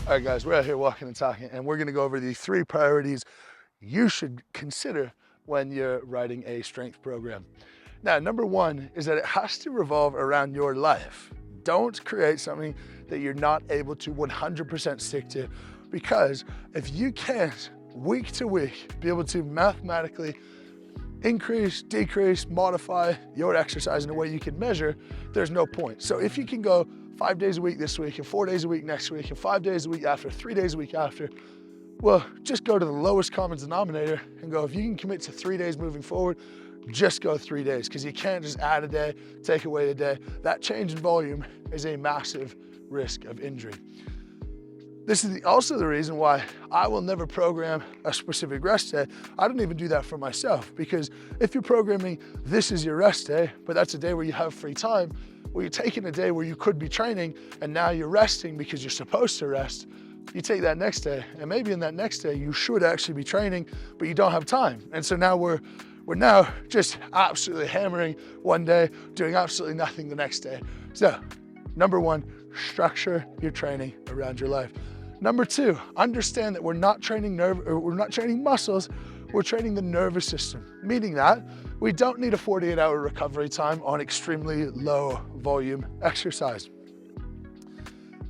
All right, guys, we're out here walking and talking, and we're gonna go over the 3 priorities you should consider when you're writing a strength program. Now, number 1 is that it has to revolve around your life. Don't create something that you're not able to 100% stick to, because if you can't, week to week, be able to mathematically increase, decrease, modify your exercise in a way you can measure, there's no point. So if you can go 5 days a week this week, and 4 days a week next week, and 5 days a week after, 3 days a week after, well, just go to the lowest common denominator and go, if you can commit to 3 days moving forward, just go 3 days, because you can't just add a day, take away a day. That change in volume is a massive risk of injury. This is also the reason why I will never program a specific rest day. I don't even do that for myself, because if you're programming, this is your rest day, but that's a day where you have free time, well, you're taking a day where you could be training and now you're resting because you're supposed to rest. You take that next day, and maybe in that next day you should actually be training, but you don't have time. And so now we're now just absolutely hammering one day, doing absolutely nothing the next day. So, number 1, structure your training around your life. Number 2, understand that we're not training muscles, we're training the nervous system, meaning that we don't need a 48-hour recovery time on extremely low volume exercise.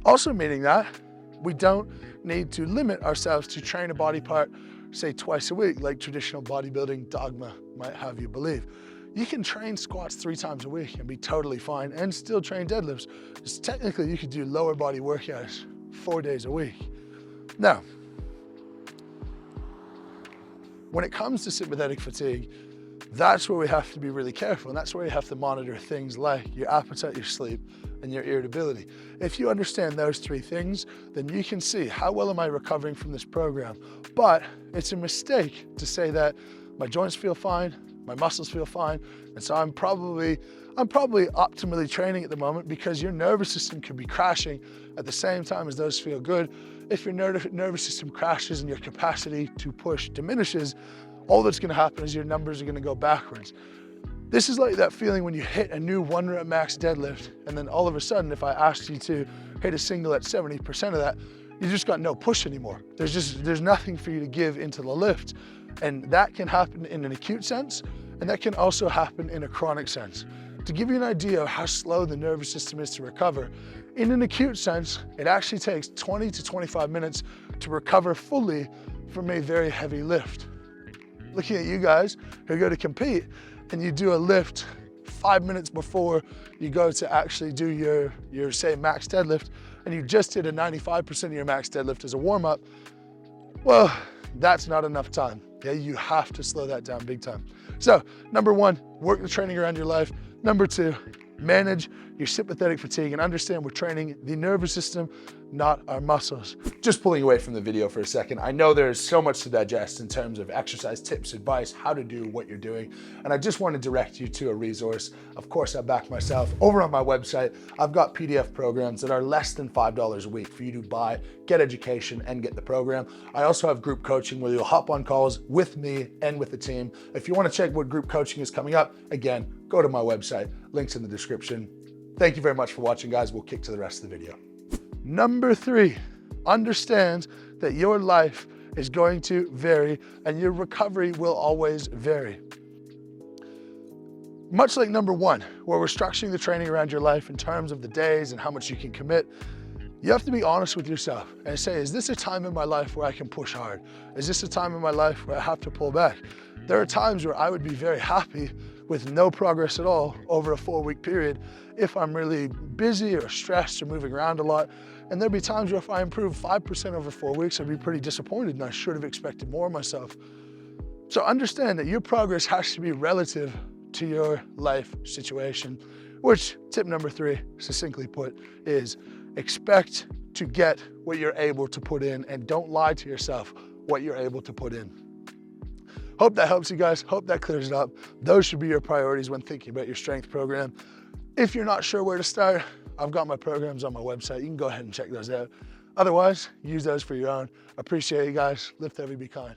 Also meaning that we don't need to limit ourselves to train a body part, say twice a week, like traditional bodybuilding dogma might have you believe. You can train squats 3 times a week and be totally fine, and still train deadlifts. So technically you could do lower body workouts 4 days a week. Now, when it comes to sympathetic fatigue, that's where we have to be really careful, and that's where you have to monitor things like your appetite, your sleep, and your irritability. If you understand those 3 things, then you can see how well am I recovering from this program. But it's a mistake to say that my joints feel fine, my muscles feel fine, and so I'm probably optimally training at the moment, because your nervous system could be crashing at the same time as those feel good. If your nervous system crashes and your capacity to push diminishes, all that's gonna happen is your numbers are gonna go backwards. This is like that feeling when you hit a new 1 rep max deadlift, and then all of a sudden, if I asked you to hit a single at 70% of that, you just got no push anymore. There's nothing for you to give into the lift. And that can happen in an acute sense, and that can also happen in a chronic sense. To give you an idea of how slow the nervous system is to recover, in an acute sense, it actually takes 20 to 25 minutes to recover fully from a very heavy lift. Looking at you guys who go to compete, and you do a lift 5 minutes before you go to actually do your say max deadlift, and you just did a 95% of your max deadlift as a warm-up, well, that's not enough time. Yeah, you have to slow that down big time. So, number 1, work the training around your life. Number 2, manage your sympathetic fatigue and understand we're training the nervous system, not our muscles. Just pulling away from the video for a second, I know there's so much to digest in terms of exercise tips, advice, how to do what you're doing, and I just want to direct you to a resource. Of course, I back myself. Over on my website, I've got PDF programs that are less than $5 a week for you to buy, get education, and get the program. I also have group coaching where you'll hop on calls with me and with the team. If you want to check what group coaching is coming up, again, go to my website, links in the description. Thank you very much for watching, guys. We'll kick to the rest of the video. Number 3, understand that your life is going to vary and your recovery will always vary. Much like number 1, where we're structuring the training around your life in terms of the days and how much you can commit, you have to be honest with yourself and say, is this a time in my life where I can push hard? Is this a time in my life where I have to pull back? There are times where I would be very happy with no progress at all over a 4-week period if I'm really busy or stressed or moving around a lot. And there'd be times where if I improve 5% over 4 weeks, I'd be pretty disappointed and I should have expected more of myself. So understand that your progress has to be relative to your life situation, which tip number 3, succinctly put, is expect to get what you're able to put in, and don't lie to yourself what you're able to put in. Hope that helps you guys. Hope that clears it up. Those should be your priorities when thinking about your strength program. If you're not sure where to start, I've got my programs on my website. You can go ahead and check those out. Otherwise, use those for your own. Appreciate you guys. Lift heavy, be kind.